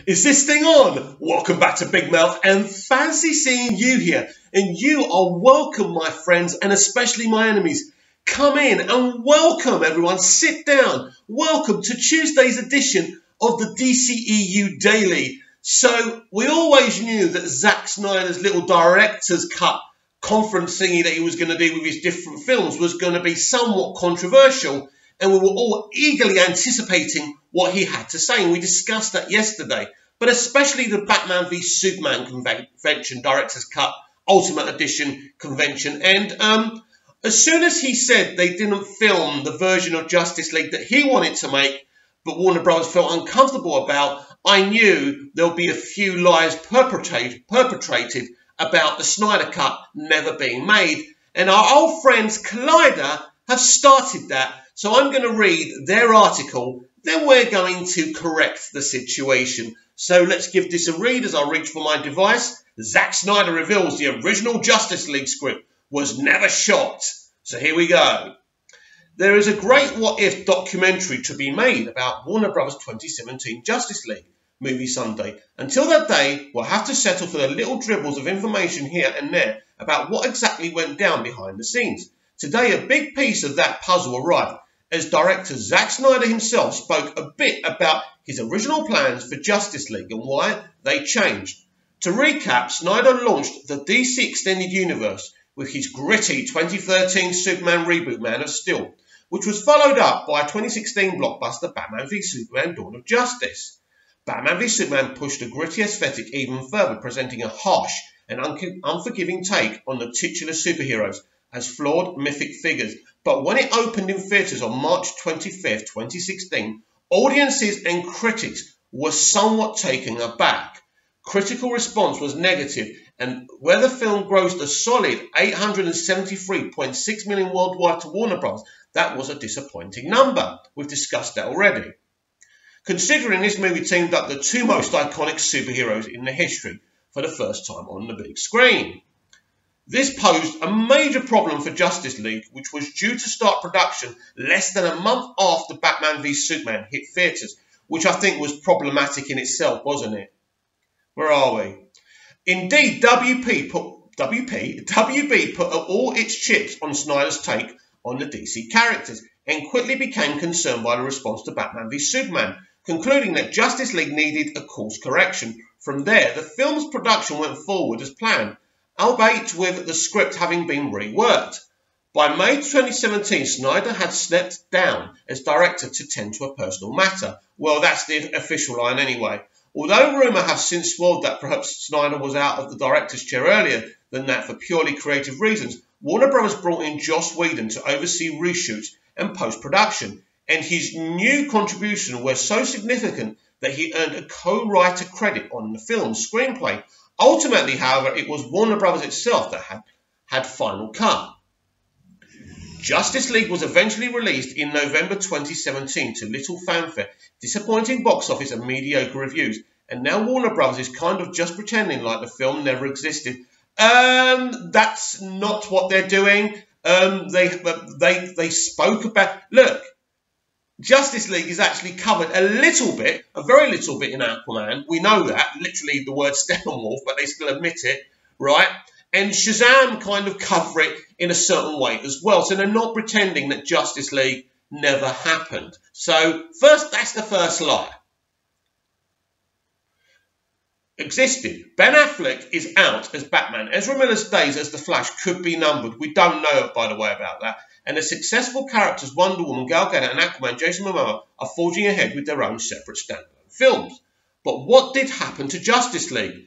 Is this thing on? Welcome back to Big Mouth and fancy seeing you here. And you are welcome, my friends, and especially my enemies. Come in and welcome, everyone. Sit down. Welcome to Tuesday's edition of the DCEU Daily. So we always knew that Zack Snyder's little director's cut conference thingy that he was going to do with his different films was going to be somewhat controversial. And we were all eagerly anticipating what he had to say. And we discussed that yesterday. But especially the Batman v Superman convention, Director's Cut, Ultimate Edition convention. And as soon as he said they didn't film the version of Justice League that he wanted to make, but Warner Bros. Felt uncomfortable about, I knew there would be a few lies perpetrated about the Snyder Cut never being made. And our old friends Collider have started that. So I'm going to read their article, then we're going to correct the situation. So let's give this a read as I reach for my device. Zack Snyder reveals the original Justice League script was never shot. So here we go. There is a great what-if documentary to be made about Warner Bros. 2017 Justice League movie Sunday. Until that day, we'll have to settle for the little dribbles of information here and there about what exactly went down behind the scenes. Today, a big piece of that puzzle arrived, as director Zack Snyder himself spoke a bit about his original plans for Justice League and why they changed. To recap, Snyder launched the DC Extended Universe with his gritty 2013 Superman reboot Man of Steel, which was followed up by a 2016 blockbuster Batman v Superman Dawn of Justice. Batman v Superman pushed the gritty aesthetic even further, presenting a harsh and unforgiving take on the titular superheroes as flawed mythic figures. But when it opened in theatres on March 25th, 2016, audiences and critics were somewhat taken aback. Critical response was negative, and where the film grossed a solid $873.6 million worldwide to Warner Bros., that was a disappointing number. We've discussed that already. Considering this movie teamed up the two most iconic superheroes in the history for the first time on the big screen. This posed a major problem for Justice League, which was due to start production less than a month after Batman v Superman hit theatres, which I think was problematic in itself, wasn't it? Where are we? Indeed, WB put all its chips on Snyder's take on the DC characters and quickly became concerned by the response to Batman v Superman, concluding that Justice League needed a course correction. From there, the film's production went forward as planned, albeit with the script having been reworked. By May 2017, Snyder had stepped down as director to tend to a personal matter. Well, that's the official line anyway. Although rumour has since swirled that perhaps Snyder was out of the director's chair earlier than that for purely creative reasons, Warner Bros. Brought in Joss Whedon to oversee reshoots and post-production, and his new contribution was so significant that he earned a co-writer credit on the film's screenplay. Ultimately, however, it was Warner Bros. Itself that had final cut. Justice League was eventually released in November 2017 to little fanfare, disappointing box office and mediocre reviews, and now Warner Bros. Is kind of just pretending like the film never existed. That's not what they're doing. They spoke about... Look, Justice League is actually covered a little bit, a very little bit in Aquaman. We know that, literally the word Steppenwolf, but they still admit it, right? And Shazam kind of cover it in a certain way as well. So they're not pretending that Justice League never happened. So first, that's the first lie. Existed. Ben Affleck is out as Batman. Ezra Miller's days as the Flash could be numbered. We don't know, by the way, about that. And the successful characters Wonder Woman, Gal Gadot and Aquaman, Jason Momoa are forging ahead with their own separate standalone films. But what did happen to Justice League?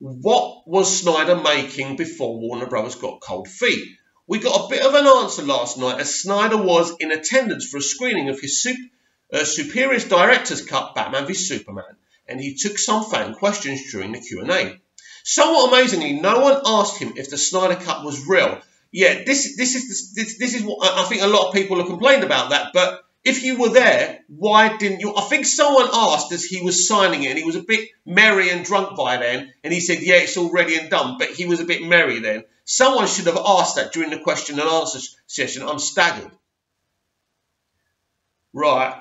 What was Snyder making before Warner Bros. Got cold feet? We got a bit of an answer last night as Snyder was in attendance for a screening of his Superior's Director's Cut Batman v Superman, and he took some fan questions during the Q&A. Somewhat amazingly, no one asked him if the Snyder Cut was real. Yeah, this is what I think a lot of people have complained about that, but if you were there, why didn't you? I think someone asked as he was signing it, and he was a bit merry and drunk by then, and he said, yeah, it's all ready and done, but he was a bit merry then. Someone should have asked that during the question and answer session. I'm staggered. Right.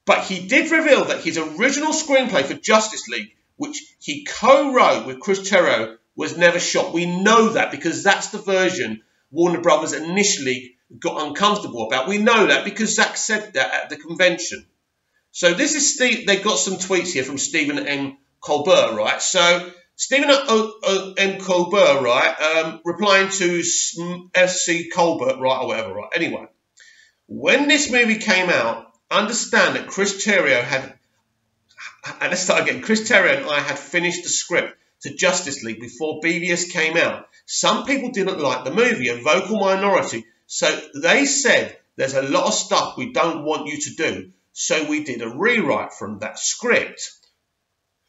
But he did reveal that his original screenplay for Justice League, which he co-wrote with Chris Terrio, was never shot. We know that because that's the version Warner Brothers initially got uncomfortable about. We know that because Zack said that at the convention. So this is Steve. They got some tweets here from Stephen M. Colbert, right? So Stephen M. Colbert, right, replying to SC Colbert, right, or whatever, right. Anyway, when this movie came out, understand that Chris Terrio had, and let's start again. Chris Terrio and I had finished the script to Justice League before BVS came out. Some people didn't like the movie, a vocal minority. So they said, there's a lot of stuff we don't want you to do. So we did a rewrite from that script.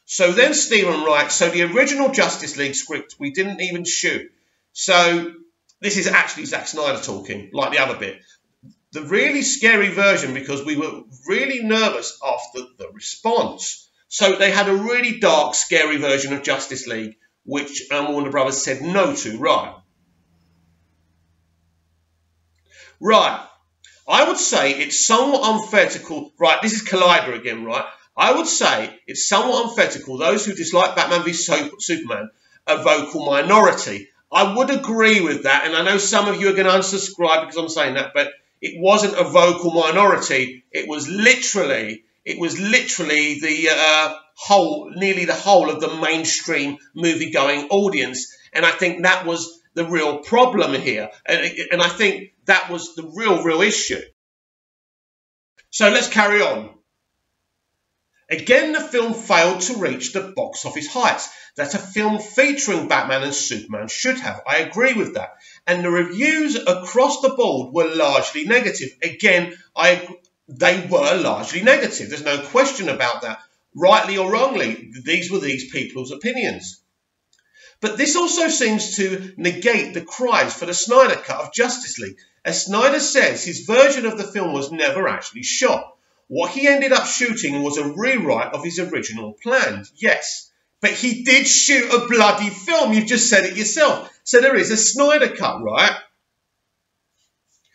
So then Stephen writes, so the original Justice League script we didn't even shoot. So this is actually Zack Snyder talking, like the other bit. The really scary version, because we were really nervous after the response. So they had a really dark, scary version of Justice League, which Warner Brothers said no to, right? Right. I would say it's somewhat unfair to call... Right, this is Collider again, right? I would say it's somewhat unfair to call those who dislike Batman v Superman a vocal minority. I would agree with that, and I know some of you are going to unsubscribe because I'm saying that, but it wasn't a vocal minority. It was literally the nearly the whole of the mainstream movie-going audience, and I think that was the real problem here, and I think that was the real issue. So let's carry on. Again, the film failed to reach the box office heights that a film featuring Batman and Superman should have. I agree with that. And the reviews across the board were largely negative. Again, they were largely negative. There's no question about that. Rightly or wrongly, these were these people's opinions. But this also seems to negate the cries for the Snyder Cut of Justice League. As Snyder says, his version of the film was never actually shot. What he ended up shooting was a rewrite of his original plans, yes. But he did shoot a bloody film, you've just said it yourself. So there is a Snyder Cut, right,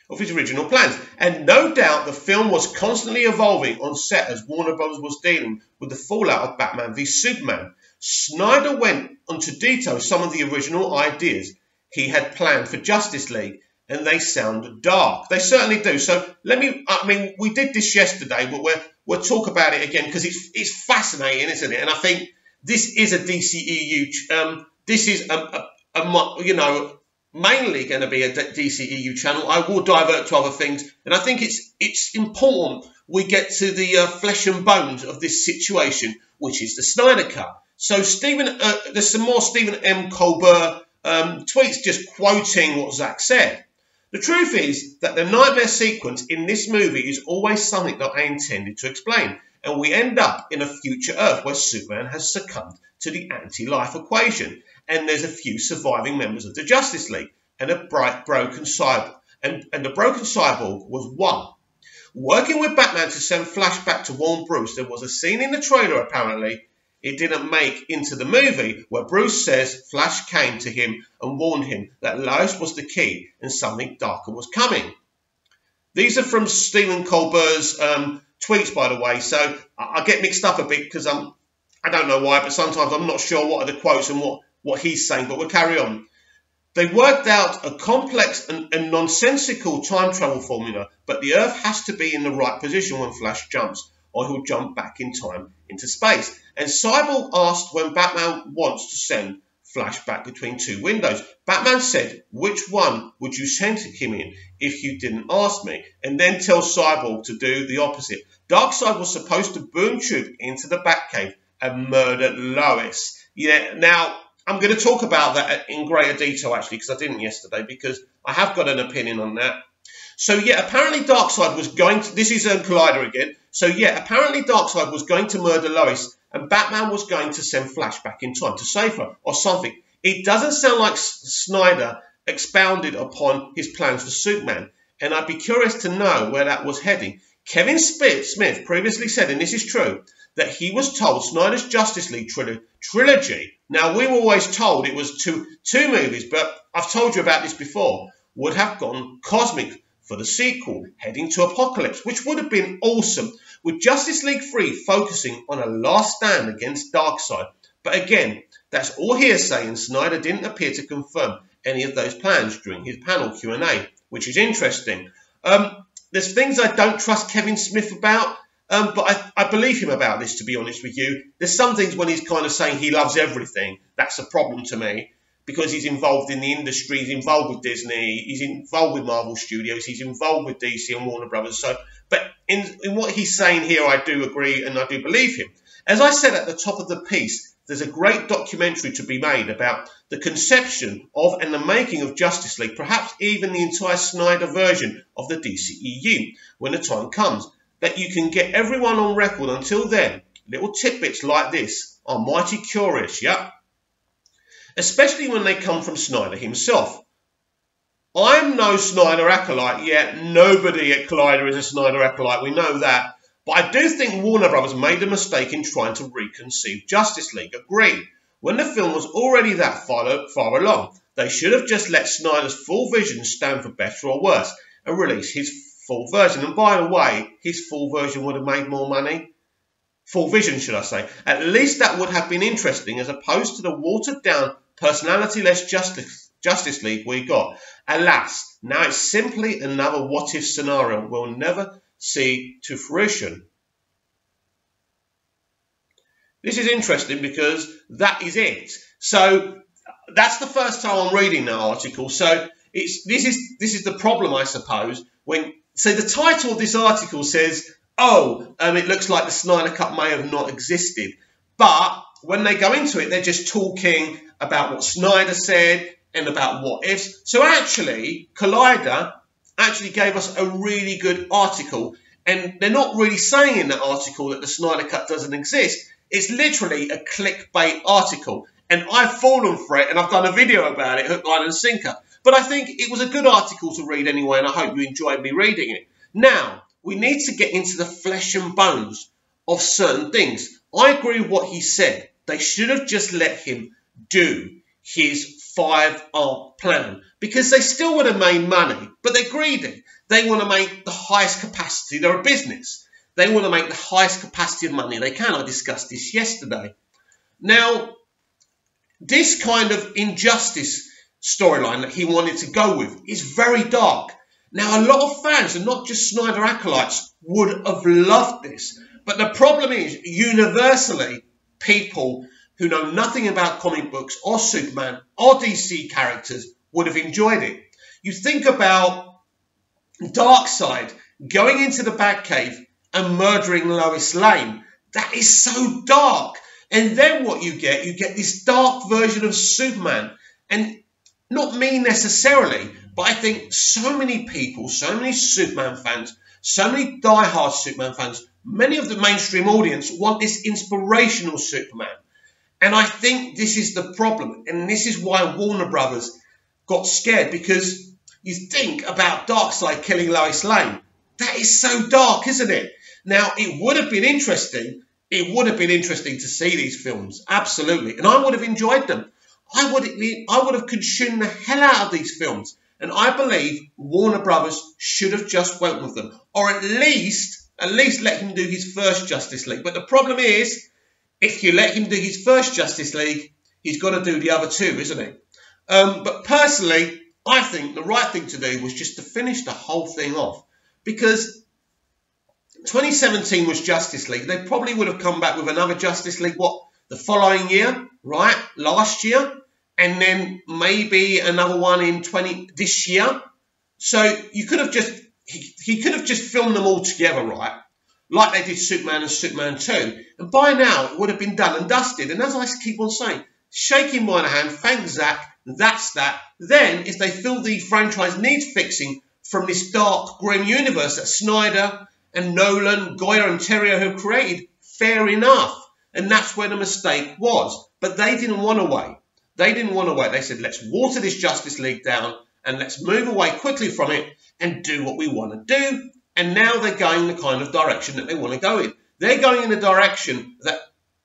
of his original plans. And no doubt the film was constantly evolving on set as Warner Bros. Was dealing with the fallout of Batman v Superman. Snyder went on to detail some of the original ideas he had planned for Justice League, and they sound dark. They certainly do. So we did this yesterday, but we'll talk about it again because it's fascinating, isn't it? And I think this is a DCEU. This is mainly going to be a DCEU channel. I will divert to other things, and I think it's important we get to the flesh and bones of this situation, which is the Snyder Cut. So there's some more Stephen M. Colbert tweets just quoting what Zack said. The truth is that the nightmare sequence in this movie is always something that I intended to explain, and we end up in a future Earth where Superman has succumbed to the anti-life equation, and there's a few surviving members of the Justice League, and a broken cyborg, and the broken cyborg was one. Working with Batman to send Flash back to warn Bruce, there was a scene in the trailer apparently. It didn't make into the movie where Bruce says Flash came to him and warned him that Lois was the key and something darker was coming. These are from Stephen Colbert's tweets, by the way, so I get mixed up a bit because I don't know why, but sometimes I'm not sure what are the quotes and what he's saying, but we'll carry on. They worked out a complex and nonsensical time travel formula, but the Earth has to be in the right position when Flash jumps, or he'll jump back in time into space. And Cyborg asked when Batman wants to send Flash back between two windows. Batman said, which one would you send him in if you didn't ask me? And then tells Cyborg to do the opposite. Darkseid was supposed to boom tube into the Batcave and murder Lois. Yeah, now I'm going to talk about that in greater detail actually, because I didn't yesterday, because I have got an opinion on that. So yeah, apparently Darkseid was going to, this is a Collider again. So yeah, apparently Darkseid was going to murder Lois and Batman was going to send Flash back in time to save her or something. It doesn't sound like Snyder expounded upon his plans for Superman, and I'd be curious to know where that was heading. Kevin Smith previously said, and this is true, that he was told Snyder's Justice League trilogy, now we were always told it was two movies, but I've told you about this before, would have gone cosmic for the sequel, Heading to Apocalypse, which would have been awesome, with Justice League 3 focusing on a last stand against Darkseid. But again, that's all hearsay, and Snyder didn't appear to confirm any of those plans during his panel Q&A, which is interesting. There's things I don't trust Kevin Smith about, but I believe him about this, to be honest with you. There's some things when he's kind of saying he loves everything, that's a problem to me, because he's involved in the industry, he's involved with Disney, he's involved with Marvel Studios, he's involved with DC and Warner Brothers. But in what he's saying here, I do agree and I do believe him. As I said at the top of the piece, there's a great documentary to be made about the conception of and the making of Justice League, perhaps even the entire Snyder version of the DCEU, when the time comes, that you can get everyone on record. Until then, little tidbits like this are mighty curious, yeah? Especially when they come from Snyder himself. I'm no Snyder acolyte yet. Nobody at Collider is a Snyder acolyte, we know that. But I do think Warner Brothers made a mistake in trying to reconceive Justice League. Agreed. When the film was already that far along, they should have just let Snyder's full vision stand for better or worse and release his full version. And by the way, his full version would have made more money. Full vision, should I say. At least that would have been interesting, as opposed to the watered-down, personality-less Justice League we got. Alas, now it's simply another what-if scenario we'll never see to fruition. This is interesting because that is it. So that's the first time I'm reading that article. So this is the problem, I suppose. So the title of this article says, it looks like the Snyder Cut may have not existed. But when they go into it, they're just talking about what Snyder said and about what ifs. So actually, Collider actually gave us a really good article, and they're not really saying in that article that the Snyder Cut doesn't exist. It's literally a clickbait article, and I've fallen for it, and I've done a video about it, hook, line and sinker. But I think it was a good article to read anyway, and I hope you enjoyed me reading it. Now, we need to get into the flesh and bones of certain things. I agree with what he said. They should have just let him do his 5-art plan, because they still would have made money, but they're greedy. They want to make the highest capacity. They're a business. They want to make the highest capacity of money they can. I discussed this yesterday. Now, this kind of injustice storyline that he wanted to go with is very dark. Now, a lot of fans, and not just Snyder acolytes, would have loved this. But the problem is, universally, people who know nothing about comic books or Superman or DC characters would have enjoyed it. You think about Darkseid going into the Batcave and murdering Lois Lane. That is so dark. And then what you get this dark version of Superman. And not me necessarily, but I think so many people, so many Superman fans, so many diehard Superman fans, many of the mainstream audience want this inspirational Superman. And I think this is the problem. And this is why Warner Brothers got scared, because you think about Darkseid killing Lois Lane. That is so dark, isn't it? Now, it would have been interesting. It would have been interesting to see these films. Absolutely. And I would have enjoyed them. I would have consumed the hell out of these films. And I believe Warner Brothers should have just went with them. Or at least let him do his first Justice League. But the problem is, if you let him do his first Justice League, he's got to do the other two, isn't he? But personally, I think the right thing to do was just to finish the whole thing off. Because 2017 was Justice League. They probably would have come back with another Justice League, the following year, right? Last year. And then maybe another one in this year. So you could have just, he could have just filmed them all together, right? Like they did Superman and Superman 2. And by now, it would have been done and dusted. And as I keep on saying, shake him by the hand, thank Zach, that's that. Then, if they feel the franchise needs fixing from this dark, grim universe that Snyder and Nolan, Goyer and Terrio have created, fair enough. And that's where the mistake was. But they didn't want to wait. They didn't want to wait. They said, let's water this Justice League down and let's move away quickly from it and do what we want to do. And now they're going the kind of direction that they want to go in. They're going in a direction that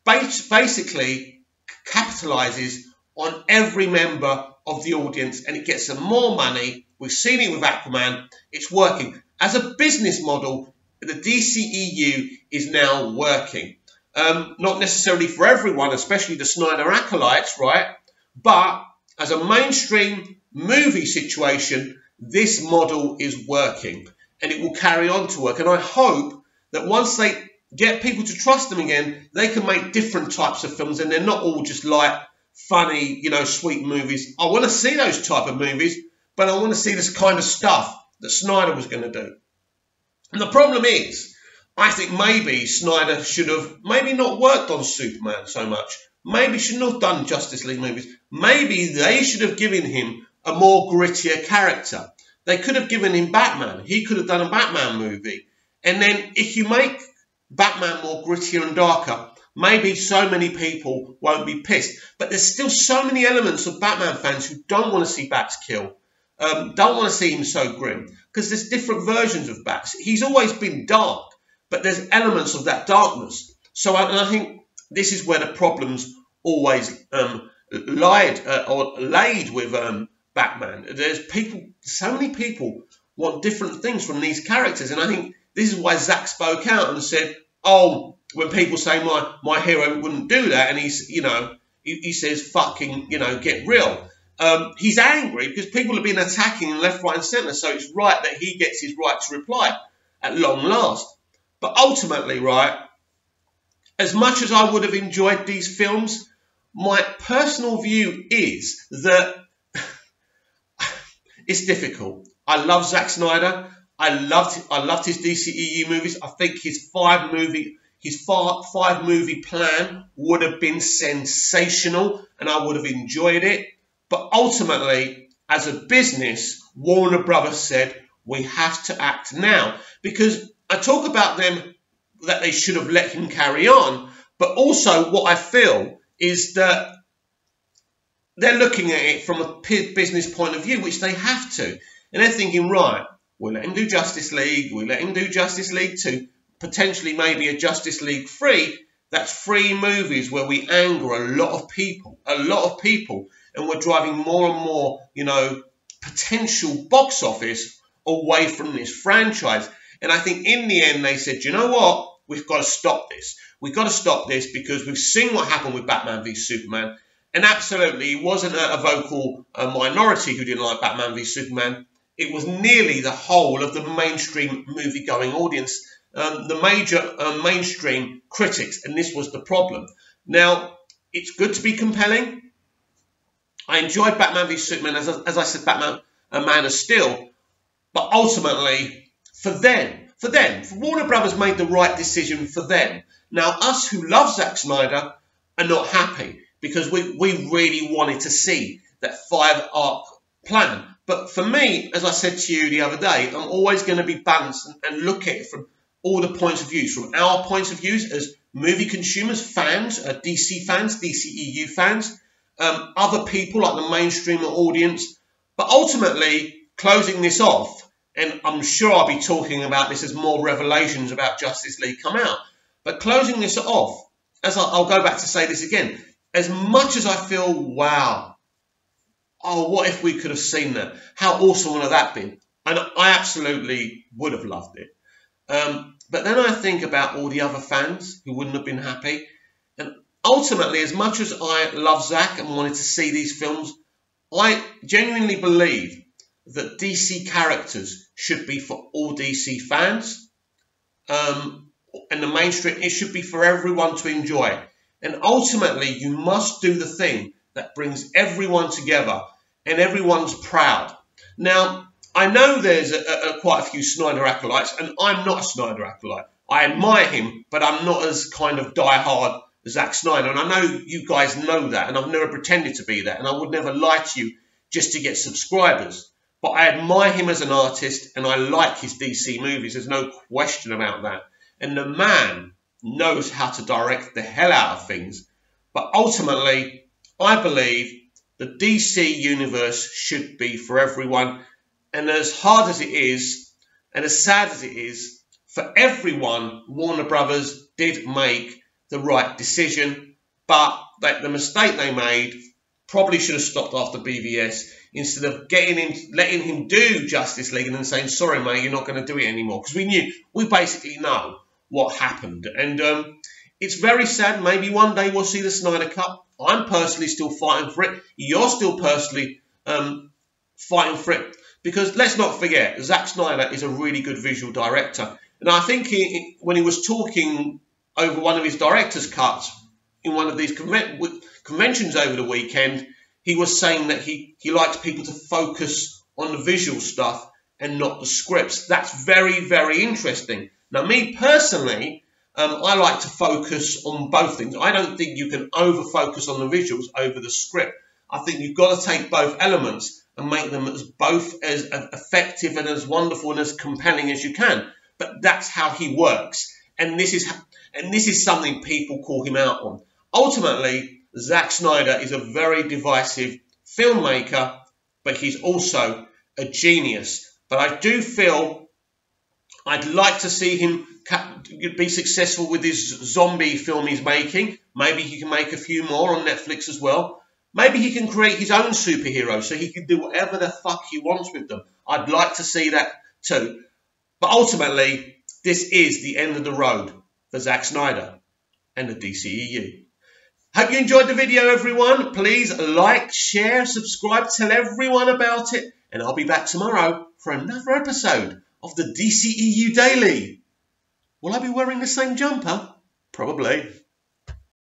basically capitalizes on every member of the audience, and it gets them more money. We've seen it with Aquaman. It's working. As a business model, the DCEU is now working. Not necessarily for everyone, especially the Snyder acolytes, right? But as a mainstream movie situation, this model is working, and it will carry on to work. And I hope that once they get people to trust them again, they can make different types of films, and they're not all just like funny, you know, sweet movies. I want to see those type of movies, but I want to see this kind of stuff that Snyder was going to do. And the problem is, I think maybe Snyder should have maybe not worked on Superman so much. Maybe shouldn't have done Justice League movies. Maybe they should have given him a more grittier character. They could have given him Batman. He could have done a Batman movie. And then if you make Batman more grittier and darker, maybe so many people won't be pissed. But there's still so many elements of Batman fans who don't want to see Bats kill. Don't want to see him so grim. Because there's different versions of Bats. He's always been dark, but there's elements of that darkness. So I think this is where the problems always laid with Batman. There's people, so many people want different things from these characters, and I think this is why Zack spoke out and said, "Oh, when people say my hero wouldn't do that," and he's, you know, he says, "Fucking, you know, get real." He's angry because people have been attacking him left, right, and centre. So it's right that he gets his right to reply at long last. But ultimately, right, as much as I would have enjoyed these films, my personal view is that it's difficult. I love Zack Snyder. I loved his DCEU movies. I think his five movie plan would have been sensational, and I would have enjoyed it. But ultimately, as a business, Warner Brothers said we have to act now, because I talk about them that they should have let him carry on, but also what I feel is that they're looking at it from a business point of view, which they have to. And they're thinking, right, we'll let him do Justice League, we'll let him do Justice League 2, potentially maybe a Justice League 3. That's 3 movies where we anger a lot of people, and we're driving more and more, you know, potential box office away from this franchise. And I think in the end they said, you know what, we've got to stop this. We've got to stop this because we've seen what happened with Batman v Superman. And absolutely, it wasn't a vocal minority who didn't like Batman v Superman. It was nearly the whole of the mainstream movie-going audience, the major mainstream critics, and this was the problem. Now, it's good to be compelling. I enjoyed Batman v Superman, as I said, Batman, a Man of Steel. But ultimately, for Warner Brothers made the right decision for them. Now, us who love Zack Snyder are not happy, because we really wanted to see that 5-arc plan. But for me, as I said to you the other day, I'm always going to be balanced and look at it from all the points of views, from our points of views as movie consumers, fans, DC fans, DCEU fans, other people like the mainstream audience. But ultimately, closing this off, and I'm sure I'll be talking about this as more revelations about Justice League come out, but closing this off, as I'll go back to say this again, as much as I feel, wow, oh, what if we could have seen that? How awesome would have that been? And I absolutely would have loved it. But then I think about all the other fans who wouldn't have been happy. And ultimately, as much as I love Zack and wanted to see these films, I genuinely believe that DC characters should be for all DC fans. And the mainstream, it should be for everyone to enjoy. And ultimately, you must do the thing that brings everyone together and everyone's proud. Now, I know there's quite a few Snyder acolytes, and I'm not a Snyder acolyte. I admire him, but I'm not as kind of diehard as Zack Snyder. And I know you guys know that, and I've never pretended to be that, and I would never lie to you just to get subscribers. But I admire him as an artist, and I like his DC movies. There's no question about that. And the man knows how to direct the hell out of things. But ultimately, I believe the DC universe should be for everyone. And as hard as it is, and as sad as it is, for everyone, Warner Brothers did make the right decision. But the mistake they made Probably should have stopped after BVS instead of letting him do Justice League and then saying, sorry, mate, you're not going to do it anymore. Because we basically know what happened. And it's very sad. Maybe one day we'll see the Snyder Cut. I'm personally still fighting for it. You're still personally fighting for it. Because let's not forget, Zack Snyder is a really good visual director. And I think when he was talking over one of his director's cuts in one of these conventions over the weekend, he was saying that he likes people to focus on the visual stuff and not the scripts. That's very, very interesting. Now, me personally, I like to focus on both things. I don't think you can over-focus on the visuals over the script. I think you've got to take both elements and make them both as effective and as wonderful and as compelling as you can. But that's how he works. And this is something people call him out on. Ultimately, Zack Snyder is a very divisive filmmaker, but he's also a genius. But I do feel I'd like to see him be successful with this zombie film he's making. Maybe he can make a few more on Netflix as well. Maybe he can create his own superheroes so he can do whatever the fuck he wants with them. I'd like to see that too. But ultimately, this is the end of the road for Zack Snyder and the DCEU. Hope you enjoyed the video, everyone. Please like, share, subscribe, tell everyone about it. And I'll be back tomorrow for another episode of the DCEU Daily. Will I be wearing the same jumper? Probably.